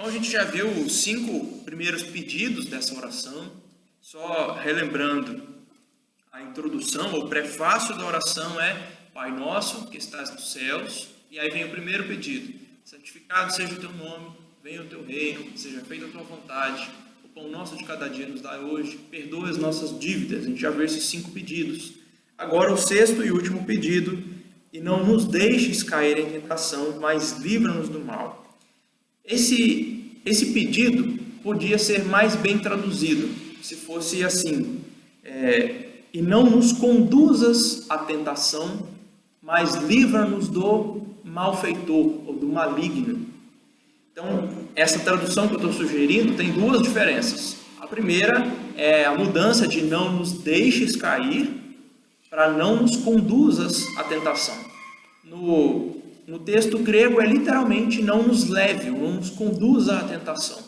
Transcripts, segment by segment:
Então a gente já viu os 5 primeiros pedidos dessa oração. Só relembrando, a introdução, ou prefácio da oração é: Pai nosso que estás nos céus. E aí vem o primeiro pedido: santificado seja o teu nome, venha o teu reino, seja feita a tua vontade. O pão nosso de cada dia nos dá hoje, perdoa as nossas dívidas. A gente já viu esses 5 pedidos. Agora o 6º e último pedido: e não nos deixes cair em tentação, mas livra-nos do mal. Esse pedido podia ser mais bem traduzido, se fosse assim: e não nos conduzas à tentação, mas livra-nos do malfeitor, ou do maligno. Então, essa tradução que eu estou sugerindo tem 2 diferenças. A primeira é a mudança de não nos deixes cair, para não nos conduzas à tentação. No texto grego é literalmente não nos leve, ou não nos conduza à tentação.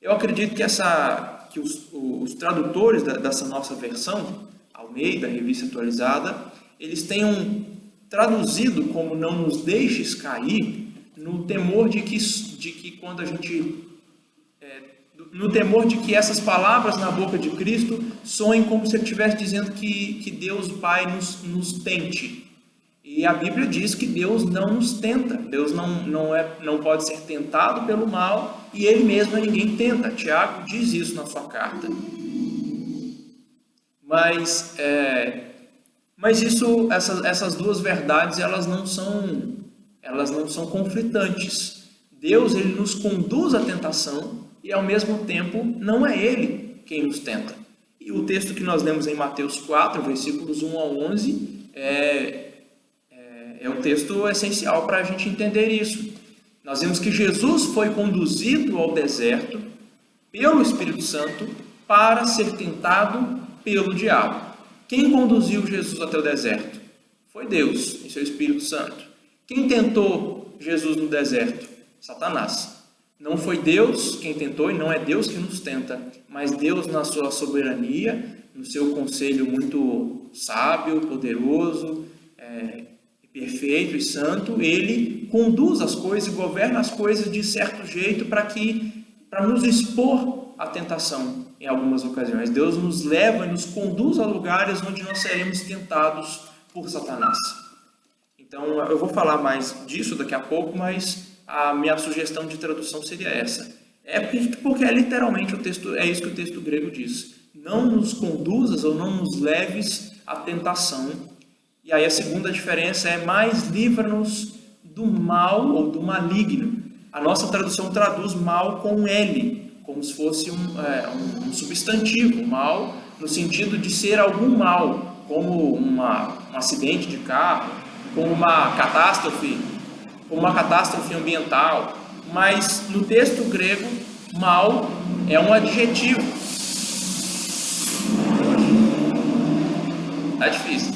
Eu acredito que os tradutores dessa nossa versão, Almeida, Revista Atualizada, eles tenham traduzido como não nos deixes cair, no temor de que quando a gente... no temor de que essas palavras na boca de Cristo soem como se ele estivesse dizendo que Deus Pai nos tente. E a Bíblia diz que Deus não nos tenta. Deus não pode ser tentado pelo mal, e Ele mesmo ninguém tenta. Tiago diz isso na sua carta. Mas essas 2 verdades, elas não são conflitantes. Deus, Ele nos conduz à tentação, e ao mesmo tempo não é Ele quem nos tenta. E o texto que nós lemos em Mateus 4, versículos 1 a 11, é um texto essencial para a gente entender isso. Nós vimos que Jesus foi conduzido ao deserto pelo Espírito Santo para ser tentado pelo diabo. Quem conduziu Jesus até o deserto? Foi Deus, em seu Espírito Santo. Quem tentou Jesus no deserto? Satanás. Não foi Deus quem tentou, e não é Deus que nos tenta, mas Deus, na sua soberania, no seu conselho muito sábio, poderoso, perfeito e santo, Ele conduz as coisas e governa as coisas de certo jeito para nos expor à tentação em algumas ocasiões. Deus nos leva e nos conduz a lugares onde nós seremos tentados por Satanás. Então, eu vou falar mais disso daqui a pouco, mas a minha sugestão de tradução seria essa. Porque literalmente o texto, é isso que o texto grego diz: não nos conduzas ou não nos leves à tentação. E aí a segunda diferença é: mais livra-nos do mal ou do maligno. A nossa tradução traduz mal com L, como se fosse um substantivo, mal no sentido de ser algum mal, como um acidente de carro, como uma catástrofe ambiental. Mas no texto grego, mal é um adjetivo. Tá difícil.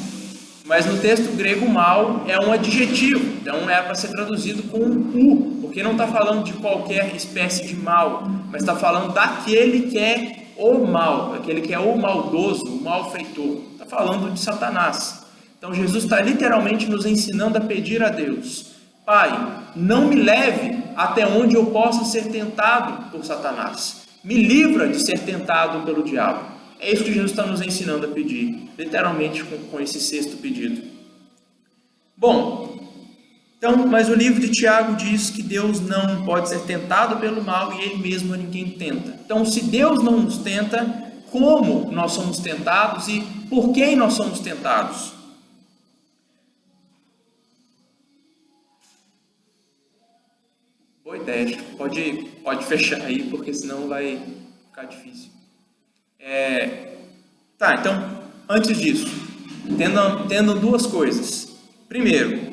Mas no texto grego, mal é um adjetivo, então é para ser traduzido com u, porque não está falando de qualquer espécie de mal, mas está falando daquele que é o mal, aquele que é o maldoso, o malfeitor. Está falando de Satanás. Então Jesus está literalmente nos ensinando a pedir a Deus: Pai, não me leve até onde eu possa ser tentado por Satanás. Me livra de ser tentado pelo diabo. É isso que Jesus está nos ensinando a pedir, literalmente com esse 6º pedido. Bom, então, mas o livro de Tiago diz que Deus não pode ser tentado pelo mal e Ele mesmo ninguém tenta. Então, se Deus não nos tenta, como nós somos tentados e por quem nós somos tentados? Boa ideia, pode fechar aí, porque senão vai ficar difícil. Então, antes disso, tendo 2 coisas. Primeiro,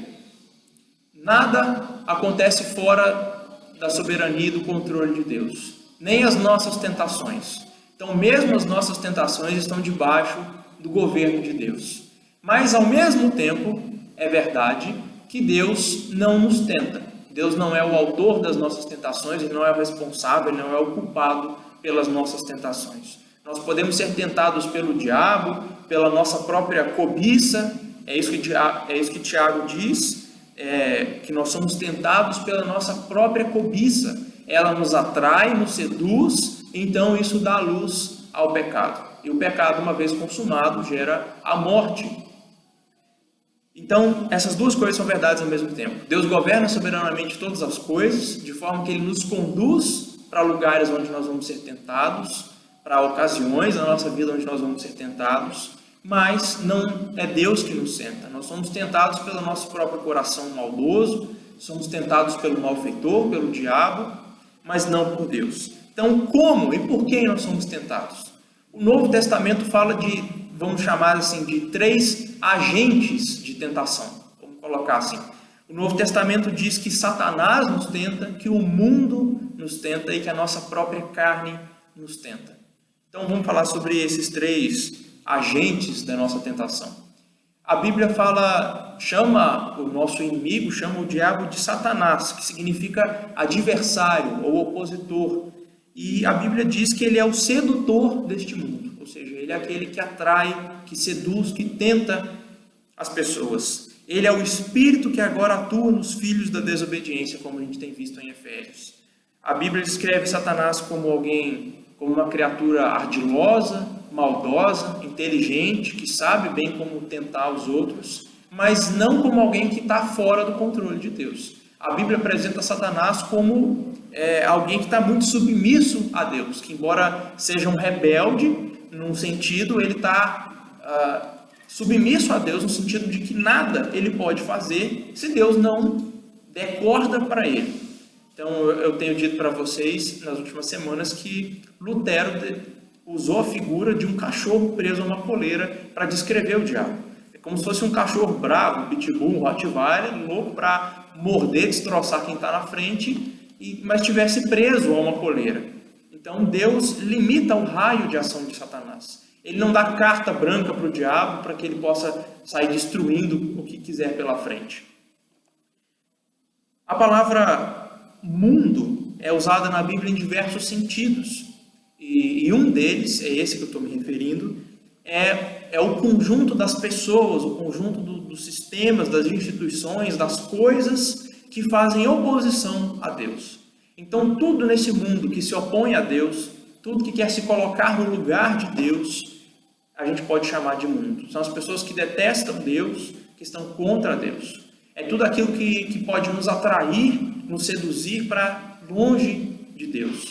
nada acontece fora da soberania e do controle de Deus, nem as nossas tentações. Então, mesmo as nossas tentações estão debaixo do governo de Deus. Mas, ao mesmo tempo, é verdade que Deus não nos tenta. Deus não é o autor das nossas tentações, Ele não é o responsável, Ele não é o culpado pelas nossas tentações. Nós podemos ser tentados pelo diabo, pela nossa própria cobiça. É isso que Tiago diz, que nós somos tentados pela nossa própria cobiça. ela nos atrai, nos seduz, então isso dá luz ao pecado. E o pecado, uma vez consumado, gera a morte. Então, essas duas coisas são verdades ao mesmo tempo. Deus governa soberanamente todas as coisas, de forma que Ele nos conduz para lugares onde nós vamos ser tentados, para ocasiões na nossa vida onde nós vamos ser tentados, mas não é Deus que nos tenta. Nós somos tentados pelo nosso próprio coração maldoso, somos tentados pelo malfeitor, pelo diabo, mas não por Deus. Então, como e por quem nós somos tentados? O Novo Testamento fala de, vamos chamar assim, de 3 agentes de tentação. Vamos colocar assim. O Novo Testamento diz que Satanás nos tenta, que o mundo nos tenta e que a nossa própria carne nos tenta. Então, vamos falar sobre esses 3 agentes da nossa tentação. A Bíblia chama o nosso inimigo, chama o diabo de Satanás, que significa adversário ou opositor. E a Bíblia diz que ele é o sedutor deste mundo, ou seja, ele é aquele que atrai, que seduz, que tenta as pessoas. Ele é o espírito que agora atua nos filhos da desobediência, como a gente tem visto em Efésios. A Bíblia descreve Satanás como uma criatura ardilosa, maldosa, inteligente, que sabe bem como tentar os outros, mas não como alguém que está fora do controle de Deus. A Bíblia apresenta Satanás como alguém que está muito submisso a Deus, que embora seja um rebelde, num sentido, ele está submisso a Deus, no sentido de que nada ele pode fazer se Deus não der corda para ele. Então, eu tenho dito para vocês nas últimas semanas que Lutero usou a figura de um cachorro preso a uma coleira para descrever o diabo. É como se fosse um cachorro bravo, um pitbull, um rottweiler, louco para morder, destroçar quem está na frente, mas estivesse preso a uma coleira. Então, Deus limita o raio de ação de Satanás. Ele não dá carta branca para o diabo para que ele possa sair destruindo o que quiser pela frente. A palavra mundo é usada na Bíblia em diversos sentidos. E um deles, é esse que eu estou me referindo, é o conjunto das pessoas, o conjunto dos sistemas, das instituições, das coisas que fazem oposição a Deus. Então, tudo nesse mundo que se opõe a Deus, tudo que quer se colocar no lugar de Deus, a gente pode chamar de mundo. São as pessoas que detestam Deus, que estão contra Deus. É tudo aquilo que pode nos atrair, nos seduzir para longe de Deus.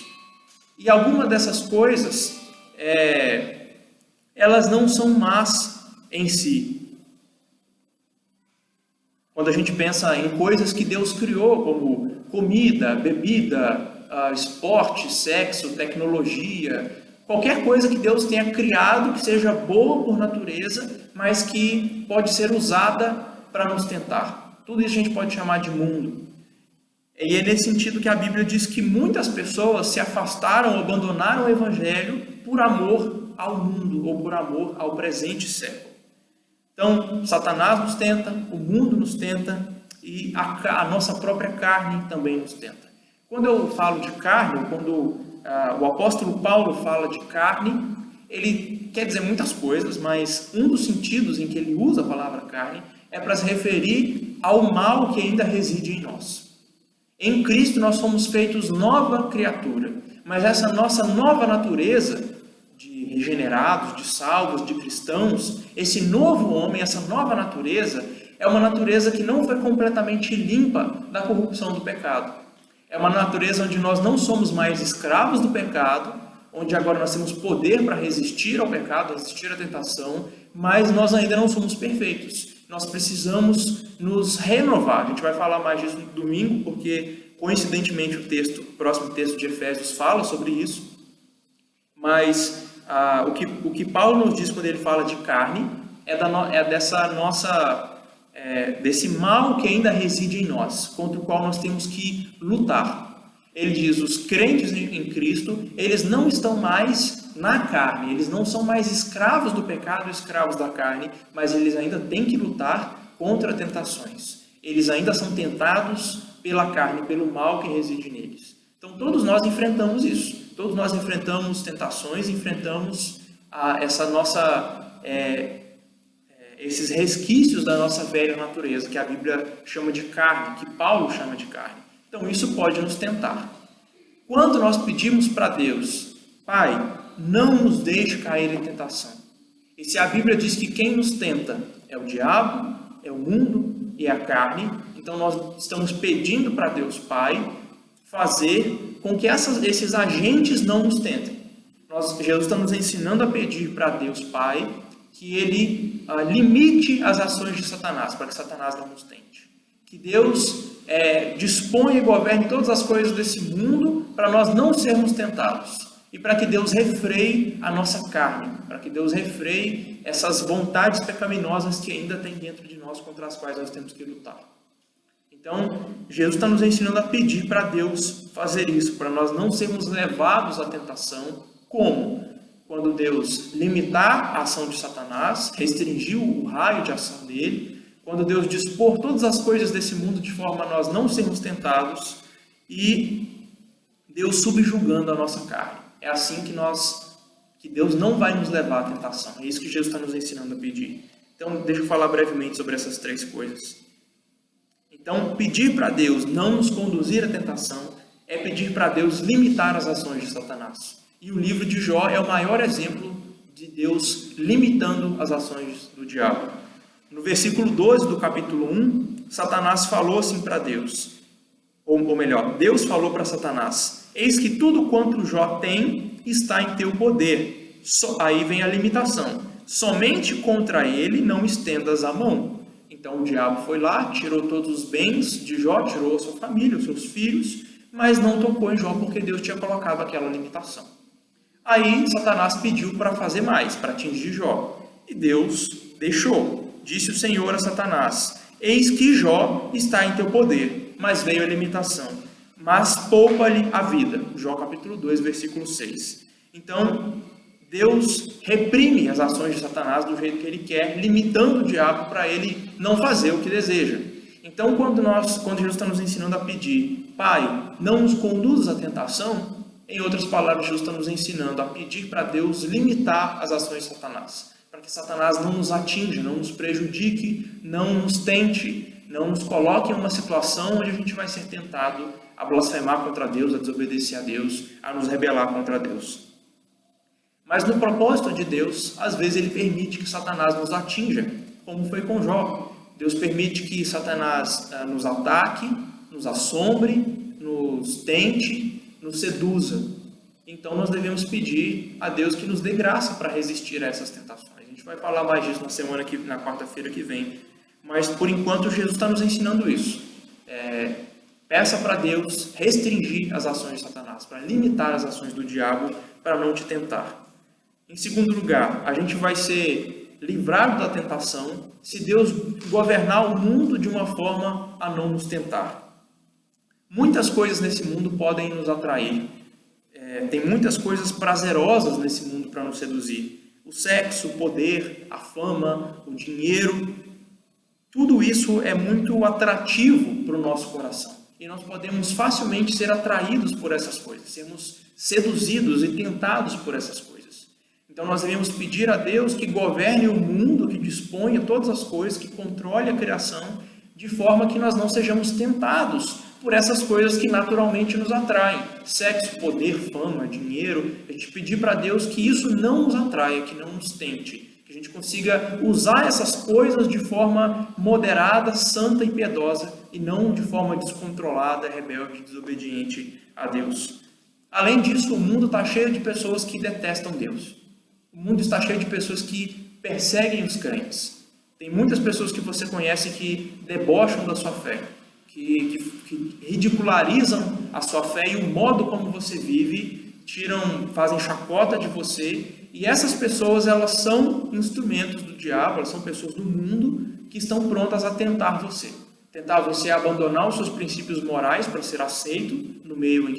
E algumas dessas coisas, elas não são más em si. Quando a gente pensa em coisas que Deus criou, como comida, bebida, esporte, sexo, tecnologia, qualquer coisa que Deus tenha criado que seja boa por natureza, mas que pode ser usada para nos tentar. Tudo isso a gente pode chamar de mundo. E é nesse sentido que a Bíblia diz que muitas pessoas se afastaram, abandonaram o Evangelho por amor ao mundo ou por amor ao presente século. Então, Satanás nos tenta, o mundo nos tenta e a nossa própria carne também nos tenta. Quando eu falo de carne, quando o apóstolo Paulo fala de carne, ele quer dizer muitas coisas, mas um dos sentidos em que ele usa a palavra carne é para se referir ao mal que ainda reside em nós. Em Cristo nós somos feitos nova criatura, mas essa nossa nova natureza de regenerados, de salvos, de cristãos, esse novo homem, essa nova natureza, é uma natureza que não foi completamente limpa da corrupção do pecado. É uma natureza onde nós não somos mais escravos do pecado, onde agora nós temos poder para resistir ao pecado, resistir à tentação, mas nós ainda não somos perfeitos. Nós precisamos nos renovar. A gente vai falar mais disso no domingo, porque coincidentemente o próximo texto de Efésios fala sobre isso. Mas o que Paulo nos diz quando ele fala de carne desse mal que ainda reside em nós, contra o qual nós temos que lutar. Ele diz, os crentes em Cristo, eles não estão mais na carne, eles não são mais escravos do pecado, escravos da carne, mas eles ainda têm que lutar contra tentações. Eles ainda são tentados pela carne, pelo mal que reside neles. Então todos nós enfrentamos isso. Todos nós enfrentamos tentações, enfrentamos esses resquícios da nossa velha natureza, que a Bíblia chama de carne, que Paulo chama de carne. Então isso pode nos tentar. Quando nós pedimos para Deus, Pai, não nos deixe cair em tentação. E se a Bíblia diz que quem nos tenta é o diabo, é o mundo e é a carne, então nós estamos pedindo para Deus Pai fazer com que esses agentes não nos tentem. Jesus está nos ensinando a pedir para Deus Pai que Ele limite as ações de Satanás, para que Satanás não nos tente. Que Deus disponha e governe todas as coisas desse mundo para nós não sermos tentados. E para que Deus refreie a nossa carne, para que Deus refreie essas vontades pecaminosas que ainda tem dentro de nós, contra as quais nós temos que lutar. Então, Jesus está nos ensinando a pedir para Deus fazer isso, para nós não sermos levados à tentação. Como? Quando Deus limitar a ação de Satanás, restringir o raio de ação dele, quando Deus dispor todas as coisas desse mundo de forma a nós não sermos tentados e Deus subjugando a nossa carne. É assim que Deus não vai nos levar à tentação. É isso que Jesus está nos ensinando a pedir. Então, deixa eu falar brevemente sobre essas três coisas. Então, pedir para Deus não nos conduzir à tentação é pedir para Deus limitar as ações de Satanás. E o livro de Jó é o maior exemplo de Deus limitando as ações do diabo. No versículo 12 do capítulo 1, Satanás falou assim para Deus, ou melhor, Deus falou para Satanás: eis que tudo quanto Jó tem está em teu poder. Aí vem a limitação. Somente contra ele não estendas a mão. Então o diabo foi lá, tirou todos os bens de Jó, tirou a sua família, os seus filhos, mas não tocou em Jó porque Deus tinha colocado aquela limitação. Aí Satanás pediu para fazer mais, para atingir Jó. E Deus deixou. Disse o Senhor a Satanás: eis que Jó está em teu poder, mas veio a limitação. Mas poupa-lhe a vida. Jó capítulo 2, versículo 6. Então, Deus reprime as ações de Satanás do jeito que ele quer, limitando o diabo para ele não fazer o que deseja. Então, quando Jesus está nos ensinando a pedir, Pai, não nos conduz à tentação, em outras palavras, Jesus está nos ensinando a pedir para Deus limitar as ações de Satanás, para que Satanás não nos atinja, não nos prejudique, não nos tente, não nos coloque em uma situação onde a gente vai ser tentado a blasfemar contra Deus, a desobedecer a Deus, a nos rebelar contra Deus. Mas no propósito de Deus, às vezes Ele permite que Satanás nos atinja, como foi com Jó. Deus permite que Satanás nos ataque, nos assombre, nos tente, nos seduza. Então nós devemos pedir a Deus que nos dê graça para resistir a essas tentações. A gente vai falar mais disso na quarta-feira que vem. Mas por enquanto Jesus está nos ensinando isso. Peça para Deus restringir as ações de Satanás, para limitar as ações do diabo, para não te tentar. Em segundo lugar, a gente vai ser livrado da tentação se Deus governar o mundo de uma forma a não nos tentar. Muitas coisas nesse mundo podem nos atrair. Tem muitas coisas prazerosas nesse mundo para nos seduzir. O sexo, o poder, a fama, o dinheiro, tudo isso é muito atrativo para o nosso coração. E nós podemos facilmente ser atraídos por essas coisas, sermos seduzidos e tentados por essas coisas. Então nós devemos pedir a Deus que governe o mundo, que disponha todas as coisas, que controle a criação, de forma que nós não sejamos tentados por essas coisas que naturalmente nos atraem. Sexo, poder, fama, dinheiro. A gente pedir para Deus que isso não nos atraia, que não nos tente. Que a gente consiga usar essas coisas de forma moderada, santa e piedosa, e não de forma descontrolada, rebelde, desobediente a Deus. Além disso, o mundo está cheio de pessoas que detestam Deus. O mundo está cheio de pessoas que perseguem os crentes. Tem muitas pessoas que você conhece que debocham da sua fé, que ridicularizam a sua fé e o modo como você vive, fazem chacota de você. E essas pessoas, elas são instrumentos do diabo, elas são pessoas do mundo que estão prontas a tentar você. Tentar você a abandonar os seus princípios morais para ser aceito no meio em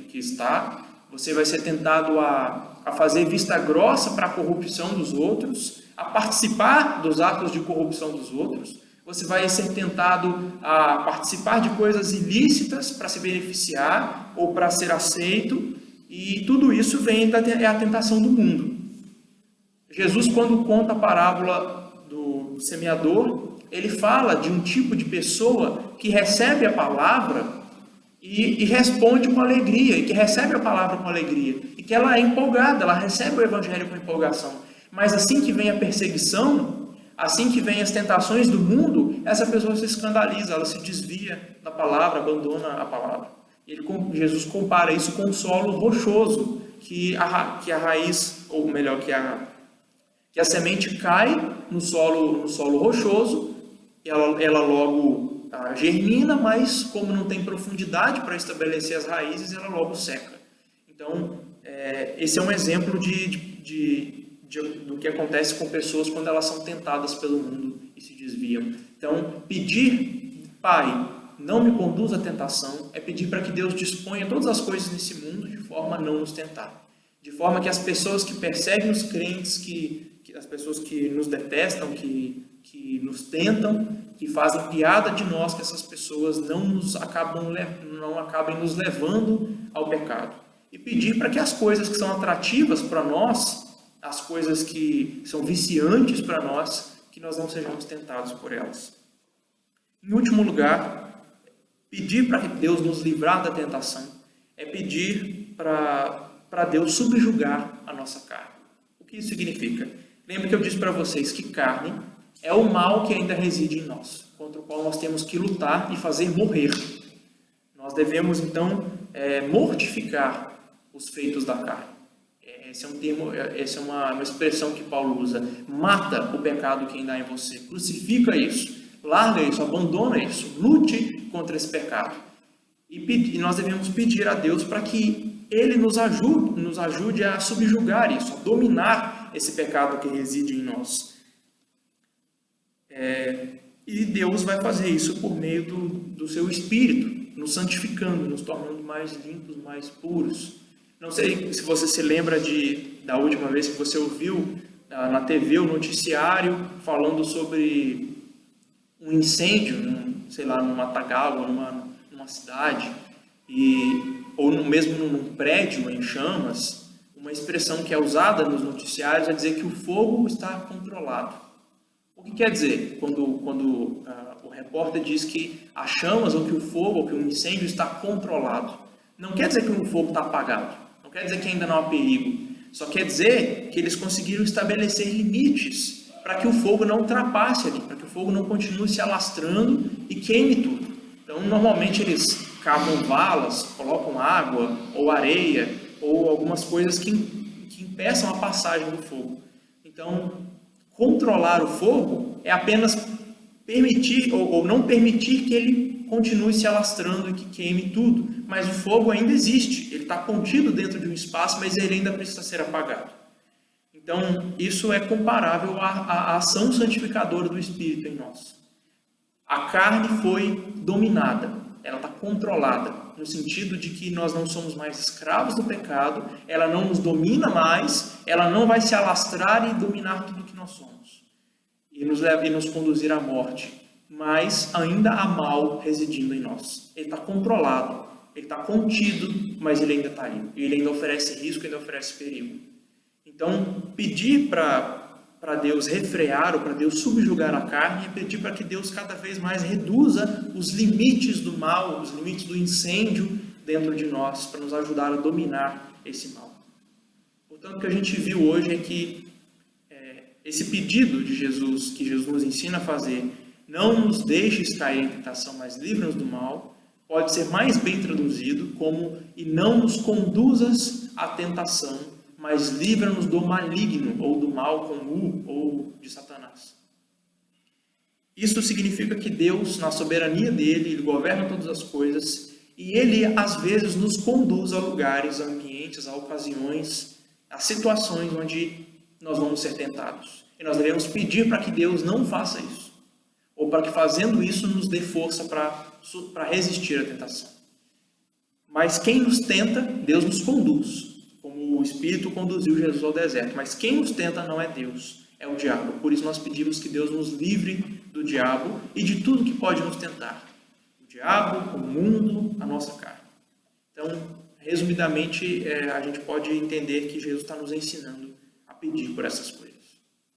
que está. Você vai ser tentado a fazer vista grossa para a corrupção dos outros, a participar dos atos de corrupção dos outros. Você vai ser tentado a participar de coisas ilícitas para se beneficiar ou para ser aceito. E tudo isso é a tentação do mundo. Jesus, quando conta a parábola do semeador, ele fala de um tipo de pessoa que recebe a palavra e responde com alegria, e que recebe a palavra com alegria, e que ela é empolgada, ela recebe o evangelho com empolgação. Mas assim que vem a perseguição, assim que vem as tentações do mundo, essa pessoa se escandaliza, ela se desvia da palavra, abandona a palavra. Jesus compara isso com o solo rochoso, que a raiz, ou melhor, que a semente cai no solo rochoso, ela logo germina, mas como não tem profundidade para estabelecer as raízes, ela logo seca. Então, esse é um exemplo do que acontece com pessoas quando elas são tentadas pelo mundo e se desviam. Então, pedir, Pai, não me conduz à tentação, é pedir para que Deus disponha todas as coisas nesse mundo de forma a não nos tentar. De forma que as pessoas que perseguem os crentes, as pessoas que nos detestam, que nos tentam, que fazem piada de nós, que essas pessoas não acabem nos levando ao pecado. E pedir para que as coisas que são atrativas para nós, as coisas que são viciantes para nós, que nós não sejamos tentados por elas. Em último lugar, pedir para que Deus nos livrar da tentação é pedir para Deus subjugar a nossa carne. O que isso significa? Lembra que eu disse para vocês que carne é o mal que ainda reside em nós, contra o qual nós temos que lutar e fazer morrer. Nós devemos, então, mortificar os feitos da carne. Esse é um termo, essa é uma expressão que Paulo usa. Mata o pecado que ainda há em você. Crucifica isso. Larga isso, abandona isso. Lute contra esse pecado. E nós devemos pedir a Deus para que Ele nos ajude a subjugar isso, a dominar esse pecado que reside em nós. E Deus vai fazer isso por meio do seu Espírito, nos santificando, nos tornando mais limpos, mais puros. Não sei se você se lembra da última vez que você ouviu na TV o noticiário falando sobre um incêndio, num matagal, ou numa cidade, ou mesmo num prédio em chamas. Uma expressão que é usada nos noticiários é dizer que o fogo está controlado. O que quer dizer quando o repórter diz que as chamas, ou que o fogo, ou que o incêndio está controlado? Não quer dizer que o fogo está apagado, não quer dizer que ainda não há perigo, só quer dizer que eles conseguiram estabelecer limites para que o fogo não ultrapasse ali, para que o fogo não continue se alastrando e queime tudo. Então, normalmente eles cavam valas, colocam água ou areia ou algumas coisas que impeçam a passagem do fogo. Então, controlar o fogo é apenas permitir ou não permitir que ele continue se alastrando e que queime tudo. Mas o fogo ainda existe, ele está contido dentro de um espaço, mas ele ainda precisa ser apagado. Então, isso é comparável à ação santificadora do Espírito em nós. A carne foi dominada, ela está controlada, no sentido de que nós não somos mais escravos do pecado, ela não nos domina mais, ela não vai se alastrar e dominar tudo que nós somos, e nos conduzir à morte, mas ainda há mal residindo em nós. Ele está controlado, ele está contido, mas ele ainda está ali, e ele ainda oferece risco, ainda oferece perigo. Então, pedir para Deus refrear ou para Deus subjugar a carne é pedir para que Deus cada vez mais reduza os limites do mal, os limites do incêndio dentro de nós, para nos ajudar a dominar esse mal. Portanto, o que a gente viu hoje é que esse pedido de Jesus, que Jesus nos ensina a fazer, não nos deixes cair em tentação, mas livra-nos do mal, pode ser mais bem traduzido como e não nos conduzas à tentação, mas livra-nos do maligno, ou do mal com U, ou de Satanás. Isso significa que Deus, na soberania dele, ele governa todas as coisas, e ele, às vezes, nos conduz a lugares, a ambientes, a ocasiões, a situações onde nós vamos ser tentados. E nós devemos pedir para que Deus não faça isso, ou para que, fazendo isso, nos dê força para resistir à tentação. Mas quem nos tenta, Deus nos conduz. Como o Espírito conduziu Jesus ao deserto. Mas quem nos tenta não é Deus, é o diabo. Por isso nós pedimos que Deus nos livre do diabo e de tudo que pode nos tentar. O diabo, o mundo, a nossa carne. Então, resumidamente, a gente pode entender que Jesus está nos ensinando a pedir por essas coisas.